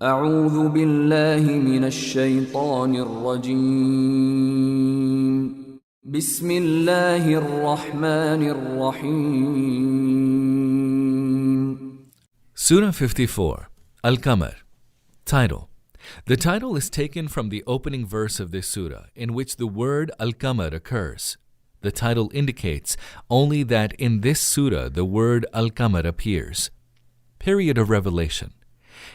أعوذ بالله من الشيطان الرجيم بسم الله الرحمن الرحيم Surah 54, Al-Qamar. Title. The title is taken from the opening verse of this surah, in which the word Al-Qamar occurs. The title indicates only that in this surah the word Al-Qamar appears. Period of revelation.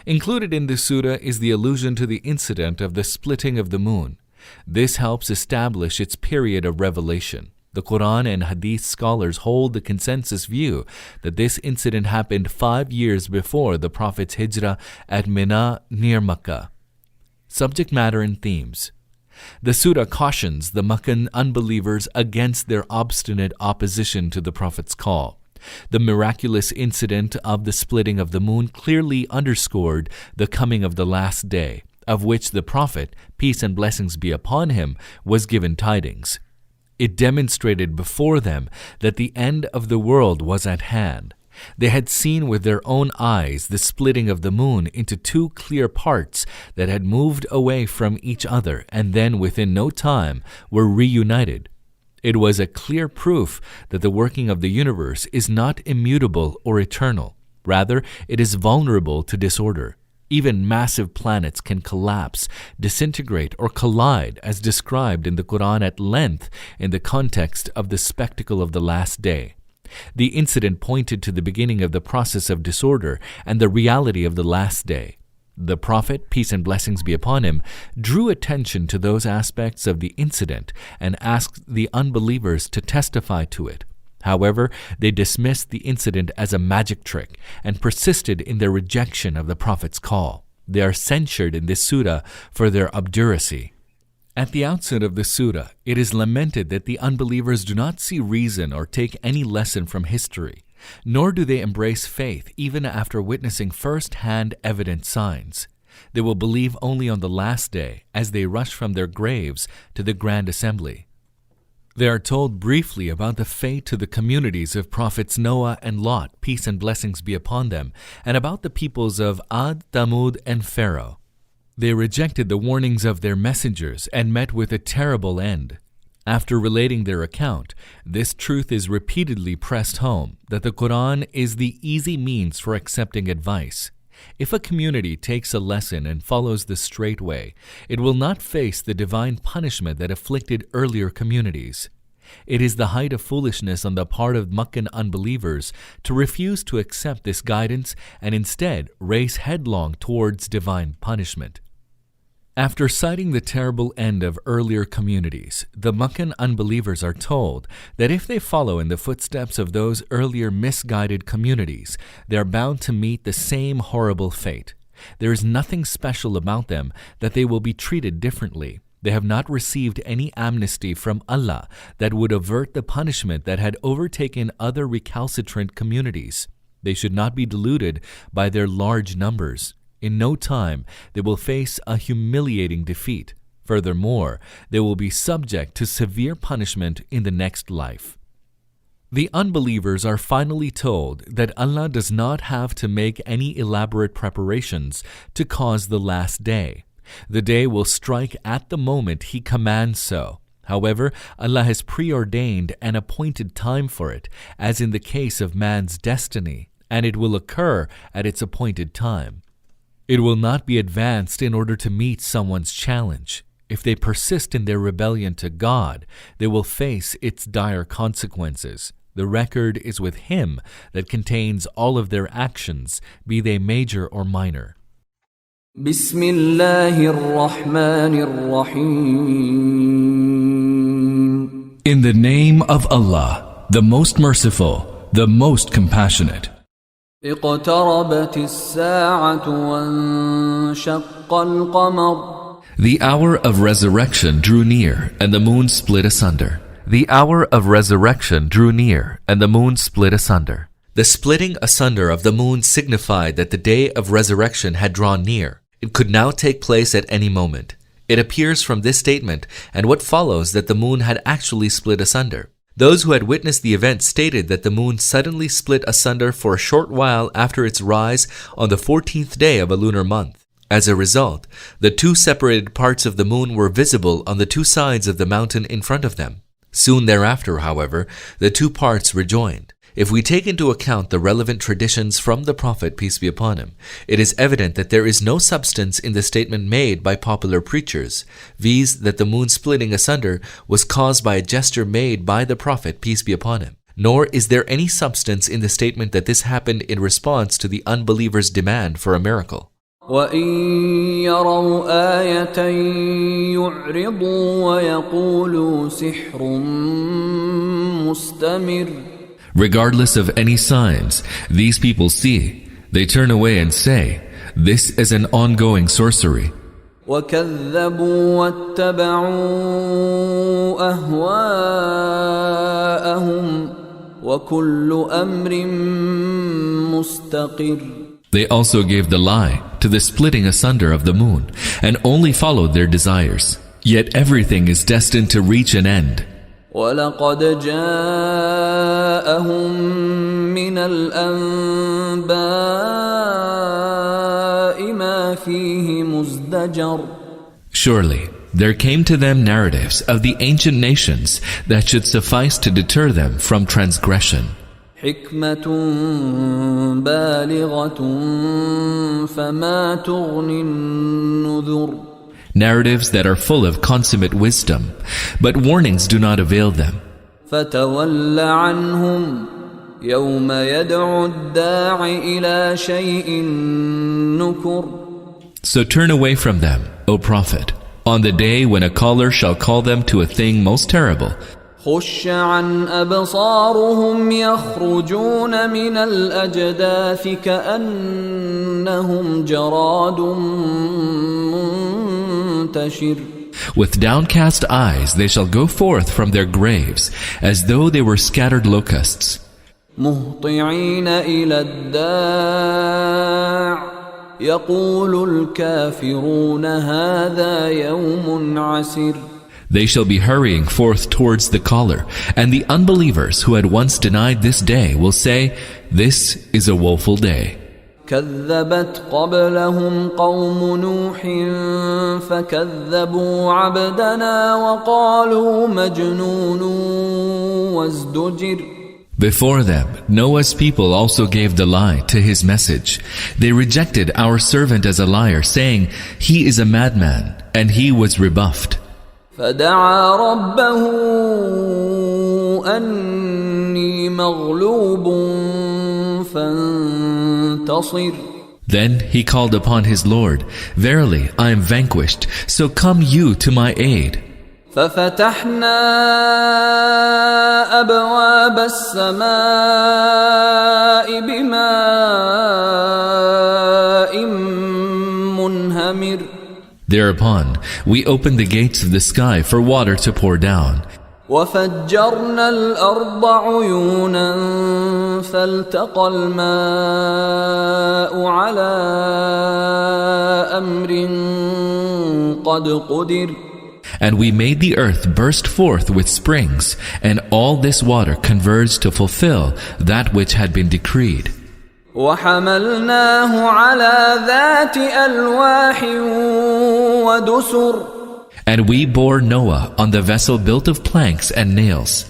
Included in this surah is the allusion to the incident of the splitting of the moon. This helps establish its period of revelation. The Quran and Hadith scholars hold the consensus view that this incident happened 5 years before the Prophet's hijrah at Mina near Makkah. Subject matter and themes. The surah cautions the Meccan unbelievers against their obstinate opposition to the Prophet's call. The miraculous incident of the splitting of the moon clearly underscored the coming of the last day, of which the Prophet, peace and blessings be upon him, was given tidings. It demonstrated before them that the end of the world was at hand. They had seen with their own eyes the splitting of the moon into two clear parts that had moved away from each other and then within no time were reunited. It was a clear proof that the working of the universe is not immutable or eternal. Rather, it is vulnerable to disorder. Even massive planets can collapse, disintegrate, or collide as described in the Quran at length in the context of the spectacle of the last day. The incident pointed to the beginning of the process of disorder and the reality of the last day. The Prophet, peace and blessings be upon him, drew attention to those aspects of the incident and asked the unbelievers to testify to it. However, they dismissed the incident as a magic trick and persisted in their rejection of the Prophet's call. They are censured in this surah for their obduracy. At the outset of the surah, it is lamented that the unbelievers do not see reason or take any lesson from history, nor do they embrace faith even after witnessing first-hand evident signs. They will believe only on the last day as they rush from their graves to the grand assembly. They are told briefly about the fate to the communities of Prophets Noah and Lot, peace and blessings be upon them, and about the peoples of Ad, Thamud, and Pharaoh. They rejected the warnings of their messengers and met with a terrible end. After relating their account, this truth is repeatedly pressed home that the Quran is the easy means for accepting advice. If a community takes a lesson and follows the straight way, it will not face the divine punishment that afflicted earlier communities. It is the height of foolishness on the part of Meccan unbelievers to refuse to accept this guidance and instead race headlong towards divine punishment. After citing the terrible end of earlier communities, the Meccan unbelievers are told that if they follow in the footsteps of those earlier misguided communities, they are bound to meet the same horrible fate. There is nothing special about them that they will be treated differently. They have not received any amnesty from Allah that would avert the punishment that had overtaken other recalcitrant communities. They should not be deluded by their large numbers. In no time, they will face a humiliating defeat. Furthermore, they will be subject to severe punishment in the next life. The unbelievers are finally told that Allah does not have to make any elaborate preparations to cause the last day. The day will strike at the moment He commands so. However, Allah has preordained an appointed time for it, as in the case of man's destiny, and it will occur at its appointed time. It will not be advanced in order to meet someone's challenge. If they persist in their rebellion to God, they will face its dire consequences. The record is with Him that contains all of their actions, be they major or minor. بسم الله الرحمن الرحيم In the name of Allah, the most merciful, the most compassionate. اقتربت الساعة وانشق القمر The hour of resurrection drew near, and the moon split asunder. The hour of resurrection drew near, and the moon split asunder. The splitting asunder of the moon signified that the day of resurrection had drawn near. It could now take place at any moment. It appears from this statement and what follows that the moon had actually split asunder. Those who had witnessed the event stated that the moon suddenly split asunder for a short while after its rise on the 14th day of a lunar month. As a result, the two separated parts of the moon were visible on the two sides of the mountain in front of them. Soon thereafter, however, the two parts rejoined. If we take into account the relevant traditions from the Prophet, peace be upon him, it is evident that there is no substance in the statement made by popular preachers, viz. That the moon splitting asunder was caused by a gesture made by the Prophet, peace be upon him. Nor is there any substance in the statement that this happened in response to the unbelievers' demand for a miracle. وَإِن يَرَوْا آيَةً يُعْرِضُوا وَيَقُولُوا سِحْرٌ مُسْتَمِرٌ. Regardless of any signs these people see, they turn away and say, "This is an ongoing sorcery." وَكَذَّبُوا وَاتَّبَعُوا أَهْوَاءَهُمْ وَكُلُّ أَمْرٍ مُسْتَقِرٌ. They also gave the lie to the splitting asunder of the moon and only followed their desires. Yet everything is destined to reach an end. وَلَقَدْ جَاءَهُم مِّنَ الْأَنبَاءِ مَا فِيهِ مُزْدَجَرٌ. Surely there came to them narratives of the ancient nations that should suffice to deter them from transgression. حِكْمَةٌ بَالِغَةٌ فَمَا تُغْنِ النُّذُرُ. Narratives that are full of consummate wisdom, but warnings do not avail them. فَتَوَلَّ عَنْهُمْ يَوْمَ يَدْعُ الدَّاعِ إِلَى شَيْءٍ نُكُرٍ. So turn away from them, O Prophet, on the day when a caller shall call them to a thing most terrible. خُشَّ عَنْ أَبْصَارُهُمْ يَخْرُجُونَ مِنَ الْأَجْدَاثِ كَأَنَّهُمْ جَرَادٌ منتشر. With downcast eyes they shall go forth from their graves as though they were scattered locusts. مُهْطِعِينَ إِلَى الدَّاعِ يَقُولُ الْكَافِرُونَ هَذَا يَوْمٌ عَسِرٌ. They shall be hurrying forth towards the caller, and the unbelievers who had once denied this day will say, "This is a woeful day." كذبت قبلهم قوم نوح فكذبوا عبدنا وقالوا مجنون وازدجر. Before them, Noah's people also gave the lie to his message. They rejected our servant as a liar, saying, "He is a madman," and he was rebuffed. فدعا ربه أني مغلوب فانتصر. Then he called upon his Lord, "Verily, I am vanquished, so come you to my aid." ففتحنا أبواب السماء بماء منهمر. Thereupon, we opened the gates of the sky for water to pour down. وَفَجَّرْنَا الْأَرْضَ عُيُونًا فَالْتَقَى الْمَاءُ عَلَى أَمْرٍ قَدْ قُدِرَ. And we made the earth burst forth with springs, and all this water converged to fulfill that which had been decreed. وَحَمَلْنَاهُ عَلَى ذَاتِ أَلْوَاحٍ وَدُسُرٍ. And we bore Noah on the vessel built of planks and nails.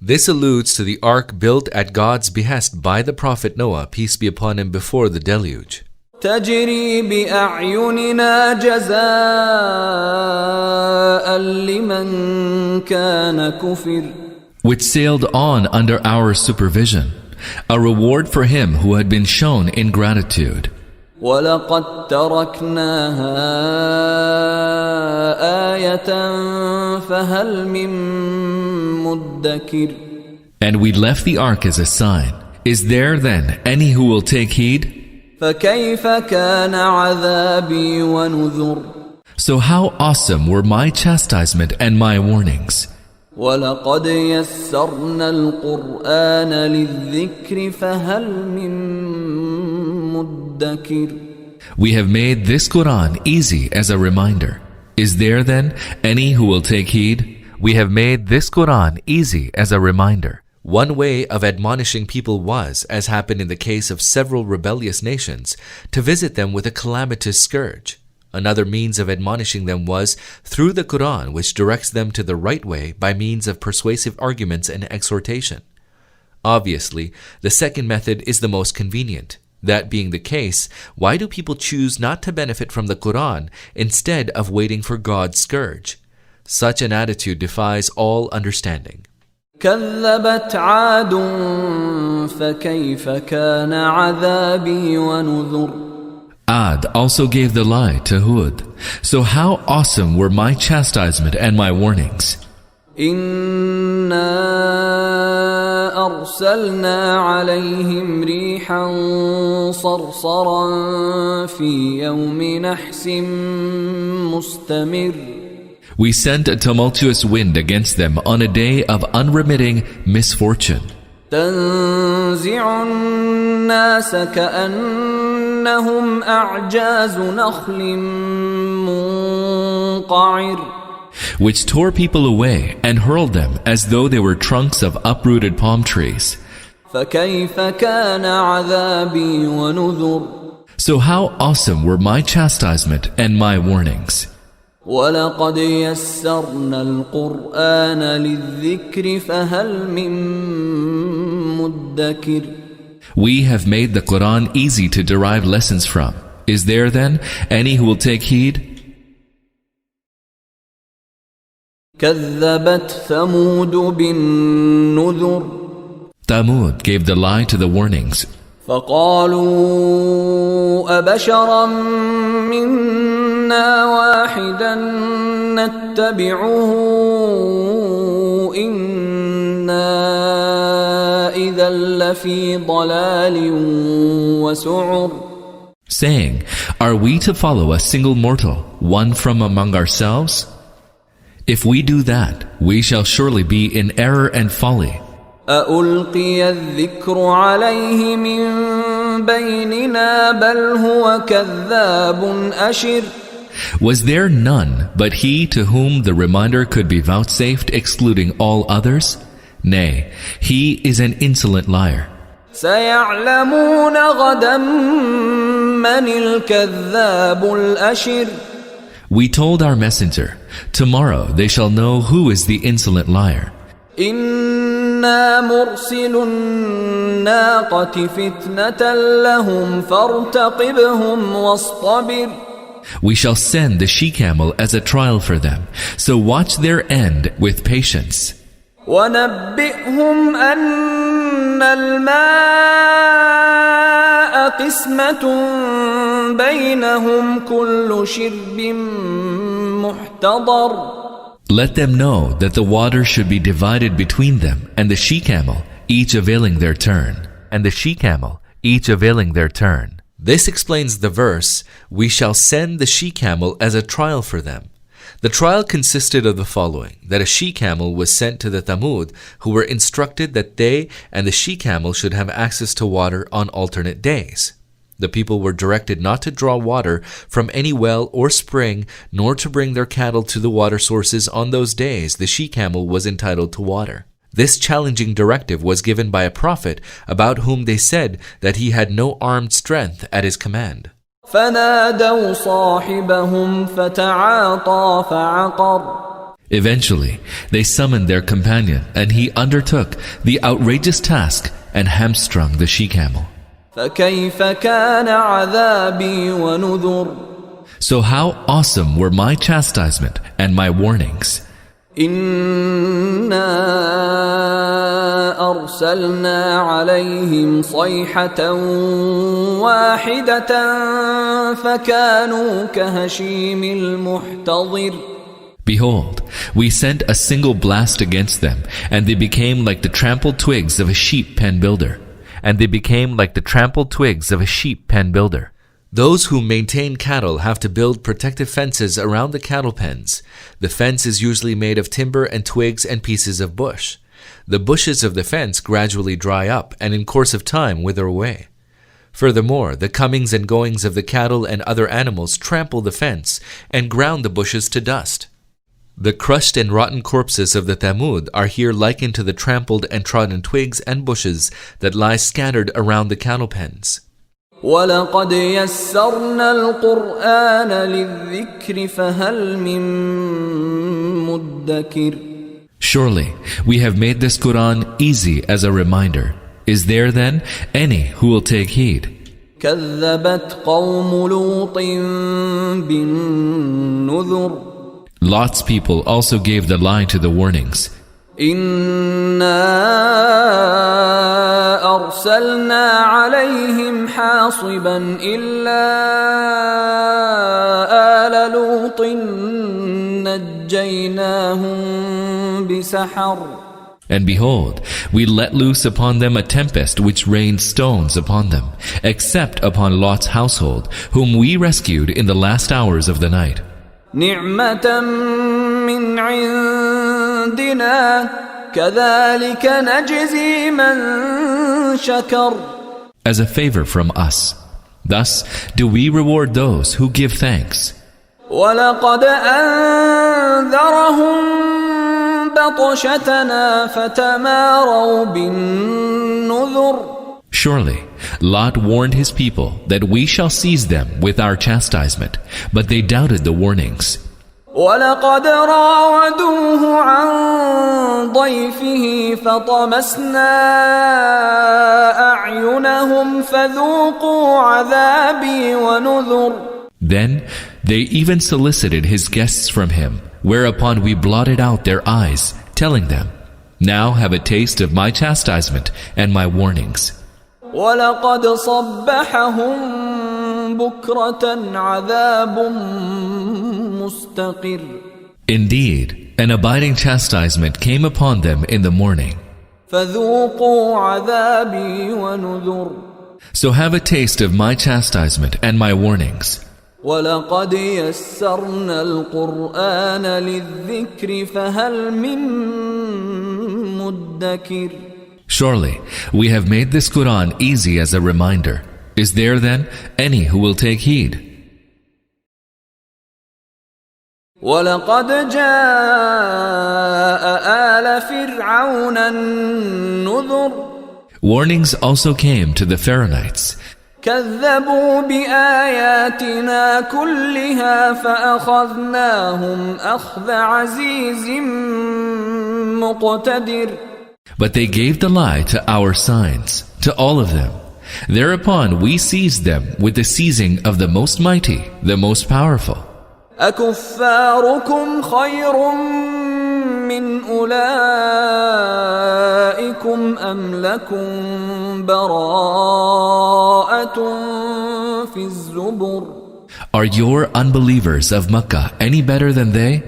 This alludes to the ark built at God's behest by the Prophet Noah, peace be upon him, before the deluge. تجري بأعيننا جزاء لمن كان كفر. Which sailed on under our supervision, a reward for him who had been shown ingratitude. وَلَقَدْ تَرَكْنَاهَا آيَةً فَهَلْ مِن مُدَّكِرٍ. And we left the ark as a sign. Is there then any who will take heed? فَكَيْفَ كَانَ عَذَابِي وَنُذُرِ. So how awesome were my chastisement and my warnings. وَلَقَدْ يَسَّرْنَا الْقُرْآنَ لِلذِّكْرِ فَهَلْ مِن مُدَّكِرٍ. We have made this Quran easy as a reminder. Is there then any who will take heed? We have made this Quran easy as a reminder. One way of admonishing people was, as happened in the case of several rebellious nations, to visit them with a calamitous scourge. Another means of admonishing them was through the Quran, which directs them to the right way by means of persuasive arguments and exhortation. Obviously, the second method is the most convenient. That being the case, why do people choose not to benefit from the Quran instead of waiting for God's scourge? Such an attitude defies all understanding. كذبت عاد فكيف كان عذابي ونذر. Ad also gave the lie to Hud. So how awesome were my chastisement and my warnings. إنا أرسلنا عليهم ريحا صرصرا في يوم نحس مستمر. We sent a tumultuous wind against them on a day of unremitting misfortune. تنزع الناس كأنهم أعجاز نخل منقعر. Which tore people away and hurled them as though they were trunks of uprooted palm trees. فكيف كان عذابي ونذر. So how awesome were my chastisement and my warnings. ولقد يسرنا القرآن للذكر فهل من مدكر. We have made the Quran easy to derive lessons from. Is there then any who will take heed? كذبت ثمود بالنذر. Thamud gave the lie to the warnings. فقالوا أبشرا منا واحدا نتبعه إنا إذا لفي ضلال وسعر. Saying, are we to follow a single mortal, one from among ourselves? If we do that, we shall surely be in error and folly. أألقي الذكر عليه من بيننا بل هو كذاب أشر. Was there none but he to whom the reminder could be vouchsafed excluding all others? Nay, he is an insolent liar. سيعلمون غدا من الكذاب الأشر. We told our messenger, tomorrow they shall know who is the insolent liar. إنا مرسل الناقة فتنة لهم فارتقبهم واصطبر. We shall send the she-camel as a trial for them, so watch their end with patience. ونبئهم أن الماء قسمة بينهم كل شرب محتضر. Let them know that the water should be divided between them and the she-camel, each availing their turn. And the she-camel, each availing their turn. This explains the verse, we shall send the she-camel as a trial for them. The trial consisted of the following, that a she-camel was sent to the Thamud, who were instructed that they and the she-camel should have access to water on alternate days. The people were directed not to draw water from any well or spring, nor to bring their cattle to the water sources on those days the she-camel was entitled to water. This challenging directive was given by a prophet about whom they said that he had no armed strength at his command. فنادوا صاحبهم فتعاطى فعقر. Eventually, they summoned their companion, and he undertook the outrageous task and hamstrung the she-camel. فكيف كان عذابي ونذر. So how awesome were my chastisement and my warnings. إنا أرسلنا عليهم صيحة واحدة فكانوا كهشيم المحتضر. Behold, we sent a single blast against them, and they became like the trampled twigs of a sheep pen builder. Those who maintain cattle have to build protective fences around the cattle pens. The fence is usually made of timber and twigs and pieces of bush. The bushes of the fence gradually dry up and in course of time wither away. Furthermore, the comings and goings of the cattle and other animals trample the fence and ground the bushes to dust. The crushed and rotten corpses of the Thamud are here likened to the trampled and trodden twigs and bushes that lie scattered around the cattle pens. وَلَقَدْ يَسَّرْنَا الْقُرْآنَ لِلذِّكْرِ فَهَلْ مِن مُدَّكِرٍ. Surely, we have made this Quran easy as a reminder. Is there then any who will take heed? كَذَّبَتْ قَوْمُ لُوطٍ بِالنُّذُرِ. Lot's people also gave the lie to the warnings. إِنَّا أَرْسَلْنَا عَلَيْهِمْ حَاصِبًا إِلَّا آلَ لُوطٍ نَجَّيْنَاهُمْ بِسَحَرٍ. And behold, we let loose upon them a tempest which rained stones upon them, except upon Lot's household, whom we rescued in the last hours of the night. نِعْمَةً مِّنْ عِندِنَا كَذَلِكَ نَجْزِي مَنْ شَكَرَ. As a favor from us. Thus do we reward those who give thanks. وَلَقَدْ أَنذَرَهُمْ بَطْشَتَنَا فَتَمَارَوْا بِالنُّذُرِ. Surely, Lot warned his people that we shall seize them with our chastisement, but they doubted the warnings. وَلَقَدْ رَاوَدُوهُ عَنْ ضَيْفِهِ فَطَمَسْنَا أَعْيُنَهُمْ فَذُوقُوا عَذَابِي وَنُذُرِ. Then they even solicited his guests from him, whereupon we blotted out their eyes, telling them, "Now have a taste of my chastisement and my warnings." وَلَقَدْ صَبَّحَهُمْ بُكْرَةً عَذَابٌ مُسْتَقِرٌ. Indeed, an abiding chastisement came upon them in the morning. فَذُوقُوا عَذَابِي وَنُذُرِ. So have a taste of my chastisement and my warnings. وَلَقَدْ يَسَّرْنَا الْقُرْآنَ لِلذِّكْرِ فَهَلْ مِن مُدَّكِرٍ. Surely, we have made this Quran easy as a reminder. Is there then any who will take heed? وَلَقَدْ جَاءَ آلَ فِرْعَوْنَ النُّذُرُ. Warnings also came to the Pharaonites. كَذَّبُوا بِآيَاتِنَا كُلِّهَا فَأَخَذْنَاهُمْ أَخْذَ عَزِيزٍ مُقْتَدِرٍ. But they gave the lie to our signs, to all of them. Thereupon we seized them with the seizing of the most mighty, the most powerful. أَكُفَّارُكُمْ خَيْرٌ مِّنْ أُولَئِكُمْ أَمْ لَكُمْ بَرَاءَةٌ فِي الزُّبُرِ. Are your unbelievers of Makkah any better than they?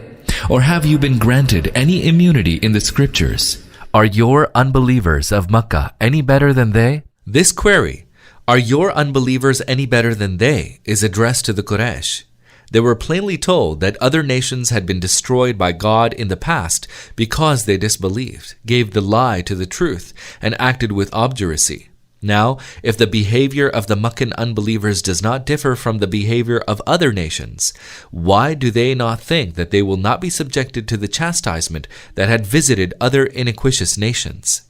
Or have you been granted any immunity in the scriptures? Are your unbelievers of Makkah any better than they? This query, are your unbelievers any better than they, is addressed to the Quraysh. They were plainly told that other nations had been destroyed by God in the past because they disbelieved, gave the lie to the truth, and acted with obduracy. Now, if the behavior of the Meccan unbelievers does not differ from the behavior of other nations, why do they not think that they will not be subjected to the chastisement that had visited other iniquitous nations?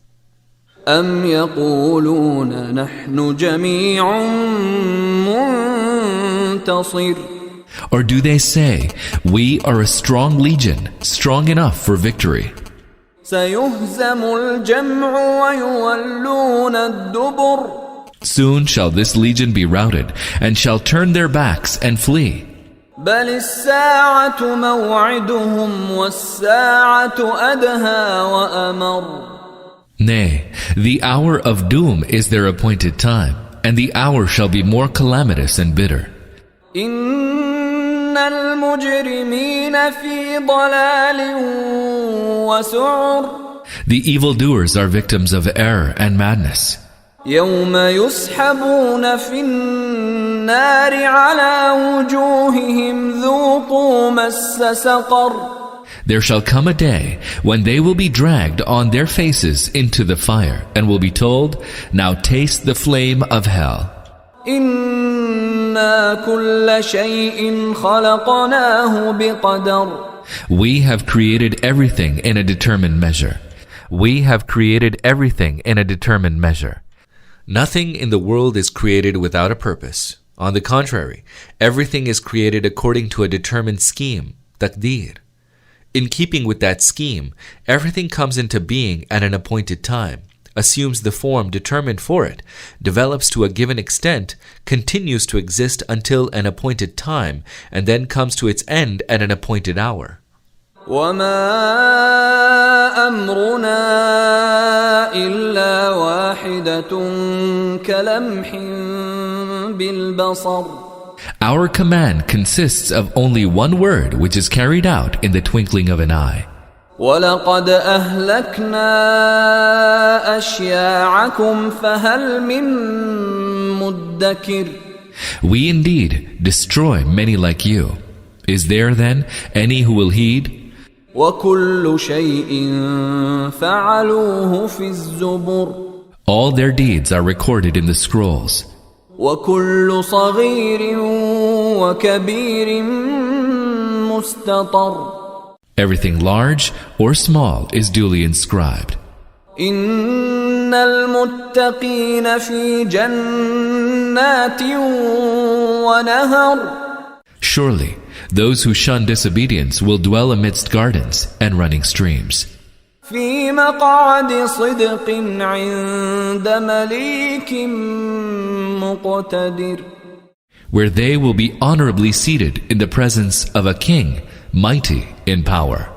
أَمْ يَقُولُونَ نَحْنُ جَمِيعٌ مُنْتَصِرٌ. Or do they say, we are a strong legion, strong enough for victory? سَيُهْزَمُ الْجَمْعُ وَيُوَلُّونَ الدُّبُرَ. Soon shall this legion be routed, and shall turn their backs and flee. بَلِ السَّاعَةُ مَوْعِدُهُمْ وَالسَّاعَةُ أَدْهَى وَأَمَرُّ. Nay, the hour of doom is their appointed time, and the hour shall be more calamitous and bitter. إِنَّ الْمُجْرِمِينَ فِي ضَلَالٍ وَسُعُرٍ. The evildoers are victims of error and madness. يَوْمَ يُسْحَبُونَ فِي النَّارِ عَلَى وُجُوهِهِمْ ذُوقُوا مَسَّ سَقَرَ. There shall come a day when they will be dragged on their faces into the fire, and will be told, "Now taste the flame of hell." إِنَّا كُلَّ شَيْءٍ خَلَقْنَاهُ بِقَدَرٍ. We have created everything in a determined measure. We have created everything in a determined measure. Nothing in the world is created without a purpose. On the contrary, everything is created according to a determined scheme, taqdeer. In keeping with that scheme, everything comes into being at an appointed time, assumes the form determined for it, develops to a given extent, continues to exist until an appointed time, and then comes to its end at an appointed hour. وَمَا أَمْرُنَا إِلَّا وَاحِدَةٌ كَلَمْحٍ بِالْبَصَرِ. Our command consists of only one word which is carried out in the twinkling of an eye. وَلَقَدْ أَهْلَكْنَا أَشْيَاعَكُمْ فَهَلْ مِن مُدَّكِرٍ. We indeed destroy many like you. Is there then any who will heed? وَكُلُّ شَيْءٍ فَعَلُوهُ فِي الزُّبُرِ. All their deeds are recorded in the scrolls. وَكُلُّ صَغِيرٍ وَكَبِيرٍ مُسْتَطَرٍ. Everything large or small is duly inscribed. إِنَّ الْمُتَّقِينَ فِي جَنَّاتٍ وَنَهَرٍ. Surely, those who shun disobedience will dwell amidst gardens and running streams. في مقعد صدق عند مليك مقتدر. Where they will be honorably seated in the presence of a king, mighty in power.